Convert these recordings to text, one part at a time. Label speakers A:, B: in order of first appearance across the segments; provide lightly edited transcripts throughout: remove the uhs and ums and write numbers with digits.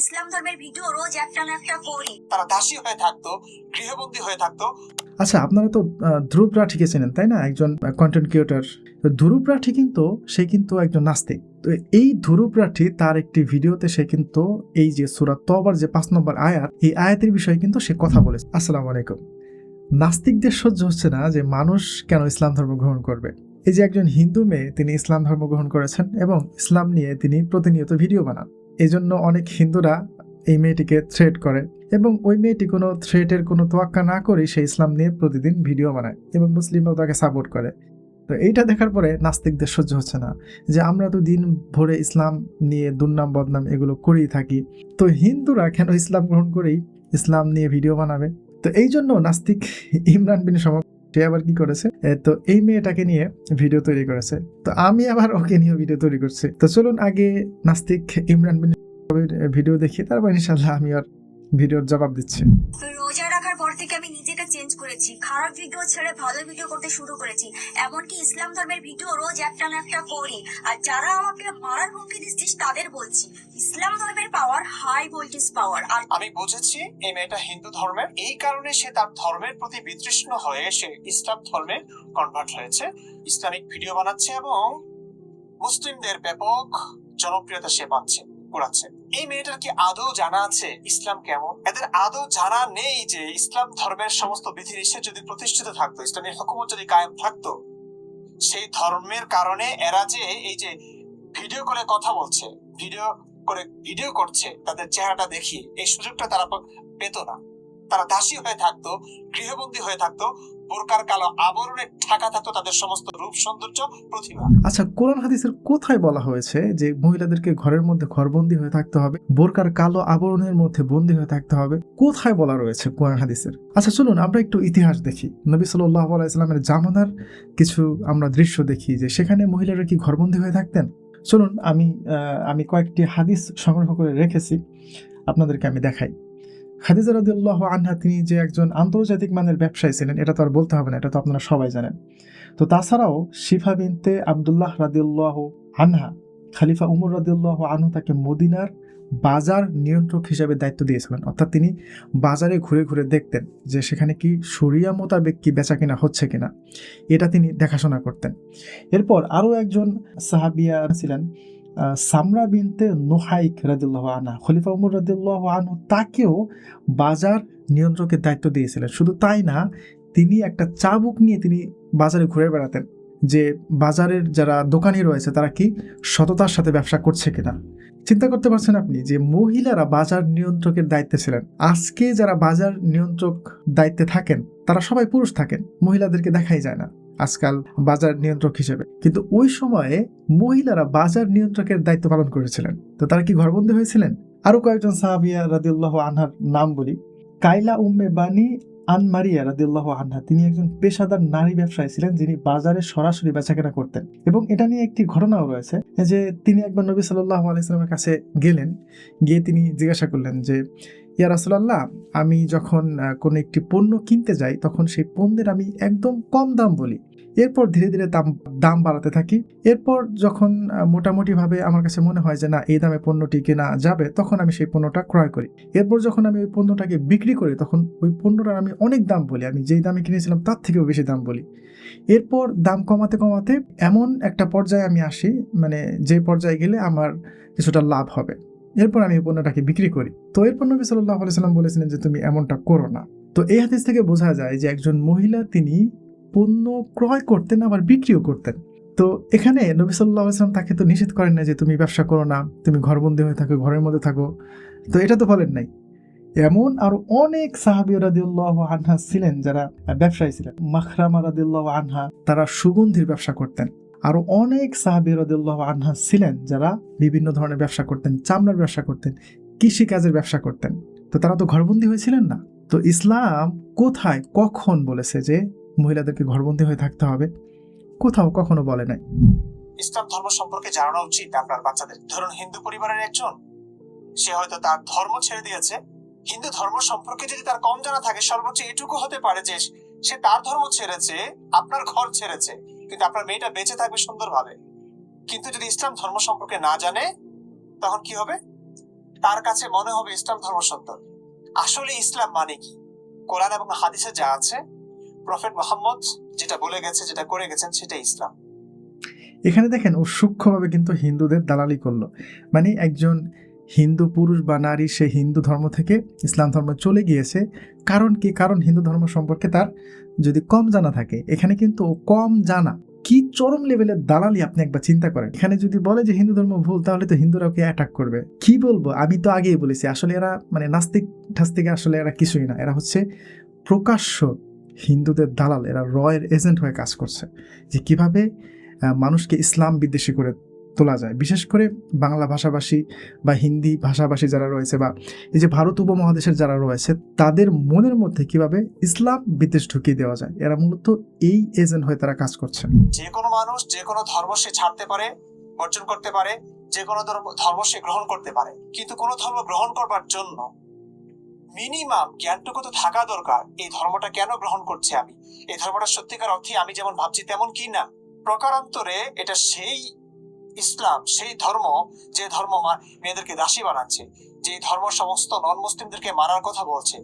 A: ইসলাম ধর্মের ভিডিও রোজ একটা না একটা করি।
B: তারা দাসী হয়ে থাকতো, গৃহবন্দী হয়ে থাকতো।
C: আচ্ছা, আপনারা তো ধ্রুব রাঠিকে চেনেন তাই না, একজন কন্টেন্ট ক্রিয়েটর। ধ্রুব রাঠি কিন্তু সে কিন্তু একজন নাস্তিক। তো এই ধ্রুব রাঠি তার একটি ভিডিওতে সে কিন্তু এই যে সূরা তওবার যে 5 নম্বর আয়াত, এই আয়াতের বিষয়ে কিন্তু সে কথা বলেছে। আসসালামু আলাইকুম। নাস্তিকদের সহ্য হচ্ছে না যে মানুষ কেন ইসলাম ধর্ম গ্রহণ করবে। এই যে একজন হিন্দু মেয়ে, তিনি ইসলাম ধর্ম গ্রহণ করেছেন এবং ইসলাম নিয়ে তিনি প্রতিনিয়ত ভিডিও বানান। এই জন্য অনেক হিন্দুরা এই মেয়েটিকে থ্রেট করে এবং ওই মেয়েটি কোনো থ্রেটের কোনো তোয়াক্কা না করেই সে ইসলাম নিয়ে প্রতিদিন ভিডিও বানায় এবং মুসলিমরাও তাকে সাপোর্ট করে। তো এইটা দেখার পরে নাস্তিকদের সহ্য হচ্ছে না যে আমরা তো দিন ভরে ইসলাম নিয়ে দুর্নাম বদনাম এগুলো করেই থাকি, তো হিন্দুরা কেন ইসলাম গ্রহণ করেই ইসলাম নিয়ে ভিডিও বানাবে। তো এই জন্য নাস্তিক ইমরান বিন সমক সে আবার কি করেছে, তো এই মেয়েটাকে নিয়ে ভিডিও তৈরি করেছে। তো আমি আবার ওকে নিয়ে ভিডিও তৈরি করছি। তো চলুন আগে নাস্তিক ইমরান বিন ভিডিও দেখি, তারপর ইনশাল্লাহ আমি আর ভিডিওর জবাব দিচ্ছি।
A: রোজা রাখার পর থেকে আমি নিজেকে চেঞ্জ করেছি, খারাপ ভিডিও ছেড়ে ভালো ভিডিও করতে শুরু করেছি। এমনকি ইসলাম ধর্মের ভিডিও রোজ একটা না একটা করি। আর যারা আমাকে মারার হুমকি দিচ্ছিস তাদের বলছি, ইসলাম ধর্মের পাওয়ার হাই ভোল্টেজ পাওয়ার। আর
B: আমি বুঝেছি এই মেয়েটা হিন্দু ধর্মের, এই কারণে সে তার ধর্মের প্রতি বিতৃষ্ণ হয়ে সে ইসলাম ধর্মে কনভার্ট হয়েছে, ইসলামিক ভিডিও বানাচ্ছে এবং মুসলিমদের ব্যাপক জনপ্রিয়তা সে পাচ্ছে, কুড়াচ্ছে। এই মেয়েটার কি আদৌ জানা আছে ইসলাম কেমন? এদের আদৌ জানা নেই যে ইসলাম ধর্মের সমস্ত বিধিনিষেধ যদি প্রতিষ্ঠিত থাকতো, ইসলামের হুকুমত যদি কায়েম থাকতো, সেই ধর্মের কারণে এরা যে এই যে ভিডিও করে কথা বলছে, ভিডিও করছে, তাদের চেহারাটা দেখিয়ে এই সুযোগটা তারা পেত না। তারা দাসী হয়ে থাকতো, গৃহবন্দী হয়ে থাকতো, বোরকার কালো আবরণে ঢাকা থাকতো তাদের সমস্ত রূপ সৌন্দর্য প্রতিভা।
C: আচ্ছা, কোরআন হাদিসের কোথায় বলা হয়েছে যে মহিলাদেরকে ঘরের মধ্যে ঘরবন্দি হয়ে থাকতে হবে, বোরকার কালো আবরণের মধ্যে বন্দী হয়ে থাকতে হবে? কোথায় বলা রয়েছে কোরআন হাদিসের? আচ্ছা চলুন আমরা একটু ইতিহাস দেখি। নবী সাল্লাল্লাহু আলাইহি ওয়াসাল্লামের জামানার কিছু আমরা দৃশ্য দেখি যে সেখানে মহিলারা কি ঘরবন্দি হয়ে থাকতেন। চলুন আমি কয়েকটি হাদিস সংগ্রহ করে রেখেছি, আপনাদেরকে আমি দেখাই। খাদিজা রাদিয়াল্লাহু আনহা তিনি যে একজন আন্তর্জাতিক মানের ব্যবসায়ী ছিলেন, এটা তো আর বলতে হবে না, এটা তো আপনারা সবাই জানেন। তো তাছাড়াও শিফা বিনতে আব্দুল্লাহ রাদিয়াল্লাহু আনহা, খলিফা উমর রাদিয়াল্লাহু আনহু তাকে মদিনার বাজার নিয়ন্ত্রক হিসেবে দায়িত্ব দিয়েছিলেন। অর্থাৎ তিনি বাজারে ঘুরে ঘুরে দেখতেন যে সেখানে কি শরিয়া মোতাবেক কি বেচা কিনা হচ্ছে কিনা, এটা তিনি দেখাশোনা করতেন। এরপর আরও একজন সাহাবিয়া ছিলেন সামরা বিনতে নুহাইক রাদিয়াল্লাহু আনহা, খলিফা উমর রাদিয়াল্লাহু আনহু তাকেও বাজার নিয়ন্ত্রকের দায়িত্ব দিয়েছিলেন। শুধু তাই না, তিনি একটা চাবুক নিয়ে তিনি বাজারে ঘুরে বেড়াতেন যে বাজারের যারা দোকানি রয়েছে তারা কি সততার সাথে ব্যবসা করছে কিনা। চিন্তা করতে পারছেন আপনি যে মহিলারা বাজার নিয়ন্ত্রকের দায়িত্বে ছিলেন। আজকে যারা বাজার নিয়ন্ত্রক দায়িত্বে থাকেন তারা সবাই পুরুষ থাকেন, মহিলাদেরকে দেখাই যায় না আজকাল বাজার নিয়ন্ত্রক হিসেবে, কিন্তু ওই সময়ে মহিলারা বাজার নিয়ন্ত্রকের দায়িত্ব পালন করেছিলেন। তো তারা কি ঘরবন্দি হয়েছিলেন? আরো কয়েকজন সাহাবিয়া রাদিয়াল্লাহু আনহার নাম বলি। কাইলা উম্মে বানি আনমারিয়া রাদিয়াল্লাহু আনহা, তিনি একজন পেশাদার নারী ব্যবসায়ী ছিলেন যিনি বাজারে সরাসরি বেচাকেনা করতেন। এবং এটা নিয়ে একটি ঘটনাও রয়েছে যে তিনি একবার নবী সাল্লাল্লাহু আলাইহি ওয়াসাল্লামের কাছে গেলেন, গিয়ে তিনি জিজ্ঞাসা করলেন যে ইয়া রাসূলুল্লাহ, আমি যখন কোনো একটি পণ্য কিনতে যাই তখন সেই পণ্যের আমি একদম কম দাম বলি, এরপর ধীরে ধীরে দাম বাড়াতে থাকি, এরপর যখন মোটামুটিভাবে আমার কাছে মনে হয় যে না এই দামে পণ্যটি কেনা যাবে তখন আমি সেই পণ্যটা ক্রয় করি, এরপর যখন আমি ওই পণ্যটাকে বিক্রি করি তখন ওই পণ্যটার আমি অনেক দাম বলি, আমি যেই দামে কিনেছিলাম তার থেকেও বেশি দাম বলি, এরপর দাম কমাতে কমাতে এমন একটা পর্যায়ে আমি আসি, মানে যে পর্যায়ে গেলে আমার কিছুটা লাভ হবে, এরপর আমি এই পণ্যটাকে বিক্রি করি। তো এরপর নবী সাল্লাল্লাহু আলাইহি ওয়াসাল্লাম বলেছিলেন যে তুমি এমনটা করো না। তো এই হাদিস থেকে বোঝা যায় যে একজন মহিলা তিনি পণ্য ক্রয় করতেন আবার বিক্রিও করতেন। তো এখানে নবী সাল্লাল্লাহু আলাইহি ওয়াসাল্লাম তাকে তো নিষেধ করেন না যে তুমি ব্যবসা করো না, তুমি ঘরবন্দি হয়ে থাকো, ঘরের মধ্যে থাকো, তো এটা তো বলেন নাই। এমন আরো অনেক সাহাবী রাদিয়াল্লাহু আনহা ছিলেন যারা ব্যবসায়ী ছিলেন। মাখরামা রাদিয়াল্লাহু আনহা তারা সুগন্ধির ব্যবসা করতেন। আরো অনেক সাহাবী রাদিয়াল্লাহু আনহা ছিলেন যারা বিভিন্ন ধরনের ব্যবসা করতেন, চামড়ার ব্যবসা করতেন, কৃষিকাজের ব্যবসা করতেন। তো তারা তো ঘরবন্দি হয়েছিলেন না। তো ইসলাম কোথায় কখন বলেছে যে মহিলাদেরকে ঘরবন্দি হয়ে থাকতে হবে? কোথাও কখনো বলে নাই।
B: ইসলাম ধর্ম সম্পর্কে জানানো উচিত আপনার বাচ্চাদের। ধরুন হিন্দু পরিবারের একজন, সে হয়তো তার ধর্ম ছেড়ে দিয়েছে, হিন্দু ধর্ম সম্পর্কে যদি তার কম জানা থাকে, সর্বোচ্চ এটুকু হতে পারে যে সে তার ধর্ম ছেড়েছে, আপনার ঘর ছেড়েছে, কিন্তু আপনার মেয়েটা বেঁচে থাকবে সুন্দরভাবে। কিন্তু যদি ইসলাম ধর্ম সম্পর্কে না জানে তখন কি হবে? তার কাছে মনে হবে ইসলাম ধর্ম সত্য। আসলে ইসলাম মানে কি? কোরআন এবং হাদিসে যা আছে, প্রফেট মুহাম্মদ যেটা বলে গেছে, যেটা করে গেছেন, সেটাই ইসলাম।
C: এখানে দেখেন ও সূক্ষ্মভাবে কিন্তু হিন্দুদের দালালি করলো। মানে একজন হিন্দু পুরুষ বা নারী সে হিন্দু ধর্ম থেকে ইসলাম ধর্ম চলে গিয়েছে, কারণ কি? কারণ হিন্দু ধর্ম সম্পর্কে তার যদি কম জানা থাকে। এখানে কিন্তু ও কম জানা, কি চরম লেভেলের দালালি আপনি একবার চিন্তা করেন। এখানে যদি বলে যে হিন্দু ধর্ম ভুল, তাহলে তো হিন্দুরা ওকে অ্যাটাক করবে। কি বলবো, আমি তো আগেই বলেছি আসলে এরা মানে নাস্তিক ঠাস্তিক, আসলে এরা কিছুই না, এরা হচ্ছে প্রকাশ্য হিন্দুদের দালাল। এরা রয়ের এজেন্ট হয়ে কাজ করছে, যে কিভাবে মানুষকে ইসলাম বিদ্বেষী করে তোলা যায়। বিশেষ করে বাংলা ভাষাভাষী বা হিন্দি ভাষাভাষী যারা রয়েছে, বা এই যে ভারত উপমহাদেশের যারা রয়েছে, তাদের মনের মধ্যে কিভাবে ইসলাম বিদ্বেষ ঢুকিয়ে দেওয়া যায়, এরা মূলত এই এজেন্ট হয়ে তারা কাজ করছে।
B: যে কোনো মানুষ যে কোনো ধর্ম সে ছাড়তে পারে, বর্জন করতে পারে, যে কোনো ধর্ম সে গ্রহণ করতে পারে, কিন্তু কোনো ধর্ম গ্রহণ করবার জন্য মিনিমাম জ্ঞানটুকু তো থাকা দরকার। এই ধর্মটা কেন গ্রহণ করছি আমি, এই ধর্মটা সত্যিকার অর্থে আমি যেমন ভাবছি তেমন কি না। প্রকারান্তরে এটা সেই ইসলাম, সেই ধর্ম যে ধর্ম মেয়েদেরকে দাসী বানাচ্ছে, যে ধর্ম সমস্ত নন মুসলিমদেরকে মারার কথা বলছে।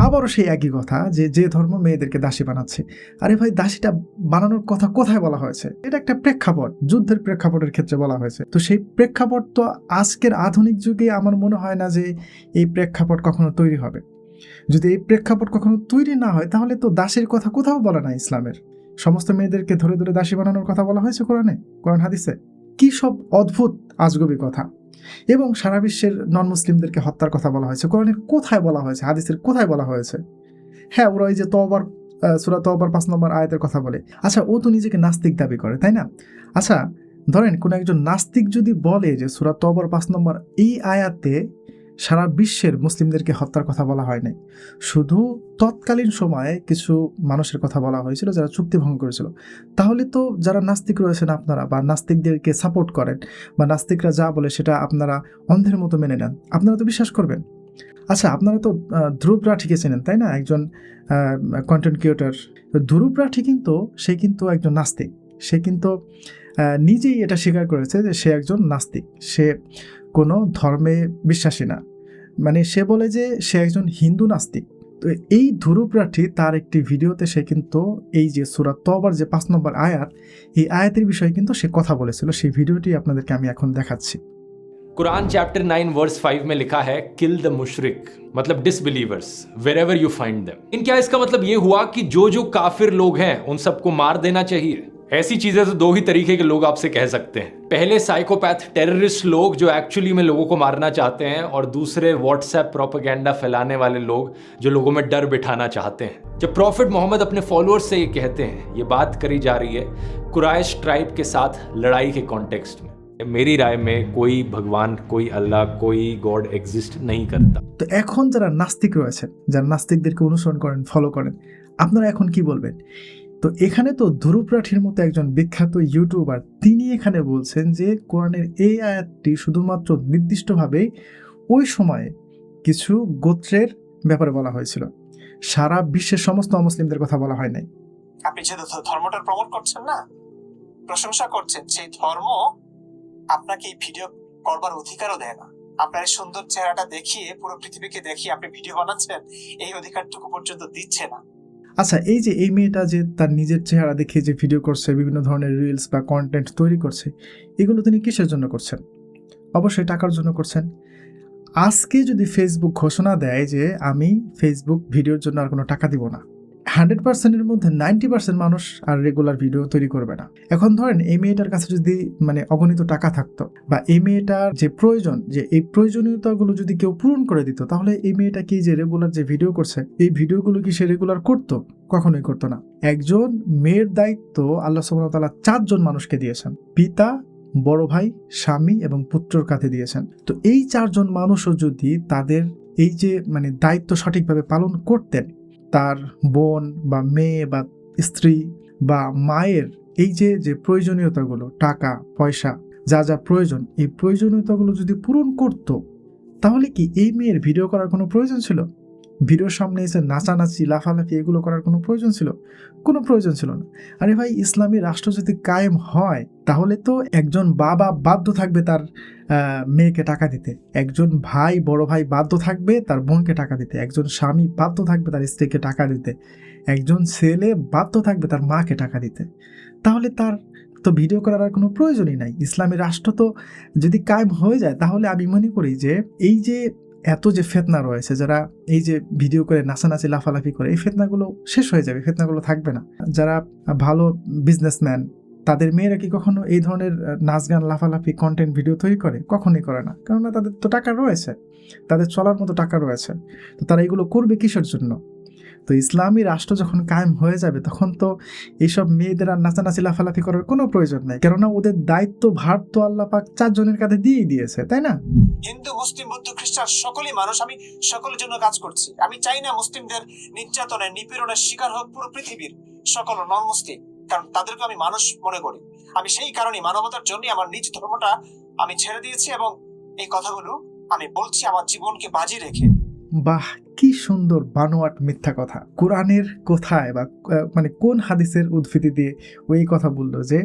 C: আবারও সেই একই কথা, যে ধর্ম মেয়েদেরকে দাসী বানাচ্ছে। আরে ভাই, দাসীটা বানানোর কথা কোথায় বলা হয়েছে? এটা একটা প্রেক্ষাপট, যুদ্ধের প্রেক্ষাপটের ক্ষেত্রে বলা হয়েছে। তো সেই প্রেক্ষাপট তো আজকের আধুনিক যুগে আমার মনে হয় না যে এই প্রেক্ষাপট কখনো তৈরি হবে। যদি এই প্রেক্ষাপট কখনো তৈরি না হয়, তাহলে তো দাসীর কথা কোথাও বলা নাই ইসলামের। সমস্ত মেয়েদেরকে ধরে ধরে দাসী বানানোর কথা বলা হয়েছে কোরআন হাদিসে। কি সব অদ্ভুত আজগবি কথা। এবং সারা বিশ্বের নন মুসলিমদেরকে হত্যার কথা বলা হয়েছে। কোরআনের কোথায় বলা হয়েছে? হাদিসের কোথায় বলা হয়েছে? হ্যাঁ, ওরা ওই যে সূরা তওবার 5 নম্বর আয়াতের কথা বলে। আচ্ছা, ও তো নিজেকে নাস্তিক দাবি করে, তাই না? আচ্ছা, ধরেন কোন একজন নাস্তিক যদি বলে যে সূরা তওবার 5 নম্বর এই আয়াতে সারা বিশ্বের মুসলিমদেরকে হত্যার কথা বলা হয় নাই, শুধু তৎকালীন সময়ে কিছু মানুষের কথা বলা হয়েছিল যারা চুক্তি ভঙ্গ করেছিল, তাহলে তো যারা নাস্তিক রয়েছেন আপনারা, বা নাস্তিকদেরকে সাপোর্ট করেন, বা নাস্তিকরা যা বলে সেটা আপনারা অন্ধের মতো মেনে নেন, আপনারা তো বিশ্বাস করবেন। আচ্ছা, আপনারা তো ধ্রুব রাঠিকে চেনেন, তাই না? একজন কন্টেন্ট ক্রিয়েটর। ধ্রুব রাঠি কিন্তু একজন নাস্তিক। সে কিন্তু নিজেই এটা স্বীকার করেছে যে সে একজন নাস্তিক, সে কোনো ধর্মে বিশ্বাসী না। মানে সে বলে যে সে একজন হিন্দু নাস্তিক। তো এই ধ্রুব রাঠি তার একটি ভিডিওতে সে কিন্তু এই যে সূরা তওবার যে 5 নম্বর আয়াত, এই আয়াতের বিষয়ে কিন্তু সে কথা বলেছিল। সেই ভিডিওটি আপনাদেরকে আমি এখন দেখাচ্ছি।
D: कुरान चैप्टर 9 वर्स 5 में लिखा है किल द मुशरिक, मतलब disbelievers wherever you find them. इन क्या इसका मतलब ये हुआ कि जो काफिर लोग हैं उन सबको मार देना चाहिए? ऐसी चीजें तो दो ही तरीके के लोग आपसे कह सकते हैं। पहले साइकोपैथ टेररिस्ट लोग जो एक्चुअली में लोगों को मारना चाहते हैं, और दूसरे व्हाट्सएप प्रोपेगेंडा फैलाने वाले लोग जो लोगों में डर बिठाना चाहते हैं। जब प्रॉफिट मोहम्मद अपने फॉलोअर्स से ये कहते हैं, ये बात करी जा रही है कुरैश ट्राइब के साथ लड़ाई के कॉन्टेक्स्ट में। मेरी राय में कोई भगवान, कोई अल्लाह, कोई गॉड एग्जिस्ट नहीं करता।
C: তো এখন যারা নাস্তিক রয়েছেন, যারা নাস্তিকদেরকে অনুসরণ করেন, ফলো করেন, আপনারা এখন কি বলবেন? তো এখানে তো ধ্রুব রাঠির মতো একজন বিখ্যাত ইউটিউবার, তিনি এখানে বলছেন যে কোরআনের এই আয়াতটি শুধুমাত্র নির্দিষ্টভাবেই ওই সময়ে কিছু গোত্রের ব্যাপারে বলা হয়েছিল, সারা বিশ্বের সমস্ত মুসলিমদের কথা বলা হয় নাই।
B: আপনি যে ধর্মটার প্রমোট করছেন না, প্রশংসা করছেন, সেই ধর্ম আপনাকে এই ভিডিও করবার অধিকারও দেয় না। আপনার এই সুন্দর চেহারাটা দেখিয়ে পুরো পৃথিবীকে দেখিয়ে আপনি ভিডিও বানাচ্ছেন, এই অধিকারটুকু পর্যন্ত দিচ্ছে না।
C: আচ্ছা, এই যে এই মেয়েটা যে তার নিজের চেহারা দেখিয়ে যে ভিডিও করছে, বিভিন্ন ধরনের রিলস বা কন্টেন্ট তৈরি করছে, এগুলো তিনি কিসের জন্য করছেন? অবশ্যই টাকার জন্য করছেন। আজকে যদি ফেসবুক ঘোষণা দেয় যে আমি ফেসবুক ভিডিওর জন্য আর কোনো টাকা দিব না, 100%-এর মধ্যে 90% মানুষ আর রেগুলার ভিডিও তৈরি করবে না। এখন ধরেন এই মেয়েটার কাছে যদি মানে অগণিত টাকা থাকতো, বা এই মেয়েটার যে প্রয়োজন, যে এই প্রয়োজনীয়তাগুলো যদি কেউ পূরণ করে দিত, তাহলে এই মেয়েটা কি যে রেগুলার যে ভিডিও করছে, এই ভিডিওগুলো কি সে রেগুলার করতো? কখনোই করতো না। একজন মেয়ের দায়িত্ব আল্লাহ সুবহানাহু ওয়া তাআলা 4 জন মানুষকে দিয়েছেন, পিতা, বড় ভাই, স্বামী এবং পুত্রর কাছে দিয়েছেন। তো এই 4 জন মানুষও যদি তাদের এই যে মানে দায়িত্ব সঠিকভাবে পালন করতেন, তার বোন বা মেয়ে বা স্ত্রী বা মায়ের এই যে প্রয়োজনীয়তাগুলো, টাকা পয়সা যা যা প্রয়োজন, এই প্রয়োজনীয়তাগুলো যদি পূরণ করত, তাহলে কি এই মেয়ের ভিডিও করার কোনো প্রয়োজন ছিল? ভিডিওর সামনে এসে নাচানাচি, লাফালাফি এগুলো করার কোনো প্রয়োজন ছিল? কোনো প্রয়োজন ছিল না। আরে ভাই, ইসলামী রাষ্ট্র যদি কায়েম হয়, তাহলে তো একজন বাবা বাধ্য থাকবে তার মেয়েকে টাকা দিতে, একজন ভাই বড় ভাই বাধ্য থাকবে তার বোনকে টাকা দিতে, একজন স্বামী বাধ্য থাকবে তার স্ত্রীকে টাকা দিতে, একজন ছেলে বাধ্য থাকবে তার মাকে টাকা দিতে। তাহলে তার তো ভিডিও করার আর কোনো প্রয়োজনই নাই। ইসলামী রাষ্ট্র তো যদি কায়েম হয়ে যায়, তাহলে আমি মনে করি যে এই যে এত যে ফেতনা রয়েছে, যারা এই যে ভিডিও করে নাচানাচি লাফালাফি করে, এই ফেতনাগুলো শেষ হয়ে যাবে, ফেতনাগুলো থাকবে না। যারা ভালো বিজনেসম্যান, তাদের মেয়েরা কি কখনো এই ধরনের নাচ গান লাফালাফি কন্টেন্ট ভিডিও তৈরি করে? কখনোই করে না, কেননা তাদের তো টাকা রয়েছে, তাদের চলার মতো টাকা রয়েছে। তো তারা এগুলো করবে কিসের জন্য? তো ইসলামী রাষ্ট্র যখন কায়েম হয়ে যাবে, তখন তো এইসব মেয়েদের আর নাচানাচি লাফালাফি করার কোনো প্রয়োজন নেই, কেননা ওদের দায়িত্ব ভার তো আল্লাহ পাক 4 জনের কাঁধে দিয়েই দিয়েছে, তাই না?
B: হিন্দু, মুসলিম, বৌদ্ধ, খ্রিস্টান সকলেই মানুষ। আমি সকলের জন্য কাজ করছি। আমি চাই না মুসলিমদের নির্যাতনের, নিপীড়নের শিকার হোক পুরো পৃথিবীর সকল নন মুসলিম, কারণ তাদেরকে আমি মানুষ মনে করি। আমি সেই কারণে মানবতার জন্য আমার নিজ ধর্মটা আমি ছেড়ে দিয়েছি, এবং এই কথাগুলো আমি বলছি আমার জীবনকে বাজি রেখে।
C: বাহ, কি সুন্দর বানোয়াট মিথ্যা কথা! কোরআনের কোথায় বা মানে কোন হাদিসের উদ্ধৃতি দিয়ে ওই কথা বললো যে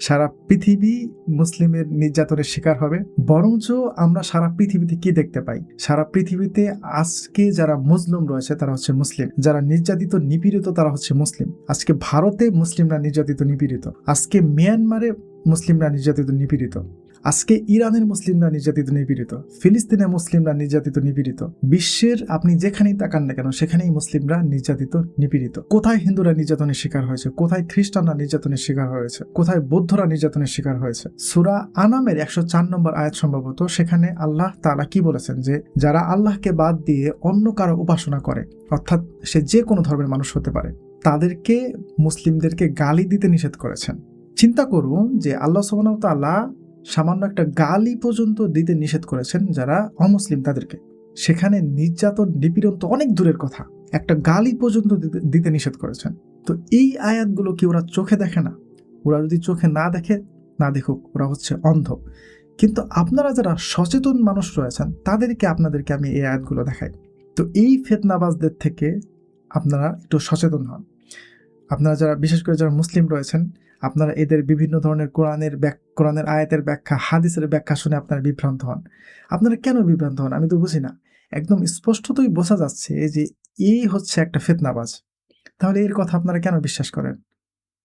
C: সারা পৃথিবী মুসলিমের নির্যাতনের শিকার হবে? বরঞ্চ আমরা সারা পৃথিবীতে কি দেখতে পাই? সারা পৃথিবীতে আজকে যারা মুসলিম রয়েছে তারা হচ্ছে মুসলিম, যারা নির্যাতিত নিপীড়িত তারা হচ্ছে মুসলিম। আজকে ভারতে মুসলিমরা নির্যাতিত নিপীড়িত, আজকে মিয়ানমারে মুসলিমরা নির্যাতিত নিপীড়িত, আজকে ইরানের মুসলিমরা নির্যাতিত নিপীড়িত, ফিলিস্তিনের মুসলিমরা নির্যাতিত নিপীড়িত। বিশ্বের আপনি যেখানেই তাকান না কেন সেখানেই মুসলিমরা নির্যাতিত নিপীড়িত। কোথায় হিন্দুরা নির্যাতনের শিকার হয়েছে, কোথায় খ্রিস্টানরা নির্যাতনের শিকার হয়েছে, কোথায় বৌদ্ধরা নির্যাতনের শিকার হয়েছে? সূরা আনামের 104 নম্বর আয়াত সম্ভবত, সেখানে আল্লাহ তাআলা কি বলেছেন যে যারা আল্লাহকে বাদ দিয়ে অন্য কারো উপাসনা করে, অর্থাৎ সে যে কোনো ধর্মের মানুষ হতে পারে, তাদেরকে, মুসলিমদেরকে গালি দিতে নিষেধ করেছেন। চিন্তা করুন যে আল্লাহ সুবহানাহু ওয়া তাআলা সামান্য একটা গালি পর্যন্ত দিতে নিষেধ করেছেন যারা অমুসলিম তাদেরকে। সেখানে নির্যাতন নিপীড়ন তো অনেক দূরের কথা, একটা গালি পর্যন্ত দিতে নিষেধ করেছেন। তো এই আয়াতগুলো কি ওরা চোখে দেখে না? ওরা যদি চোখে না দেখে, না দেখুক, ওরা হচ্ছে অন্ধ। কিন্তু আপনারা যারা সচেতন মানুষ রয়েছেন তাদেরকে, আপনাদেরকে আমি এই আয়াতগুলো দেখাই। তো এই ফিতনাবাজদের থেকে আপনারা একটু সচেতন হন। আপনারা যারা, বিশেষ করে যারা মুসলিম রয়েছেন, আপনারা এদের বিভিন্ন ধরনের কোরআনের আয়াতের ব্যাখ্যা, হাদিসের ব্যাখ্যা শুনে আপনারা বিভ্রান্ত হন। আপনারা কেন বিভ্রান্ত হন আমি তো বুঝি না। একদম স্পষ্টতই বোঝা যাচ্ছে যে এই হচ্ছে একটা ফিতনাবাজ। তাহলে এর কথা আপনারা কেন বিশ্বাস করেন?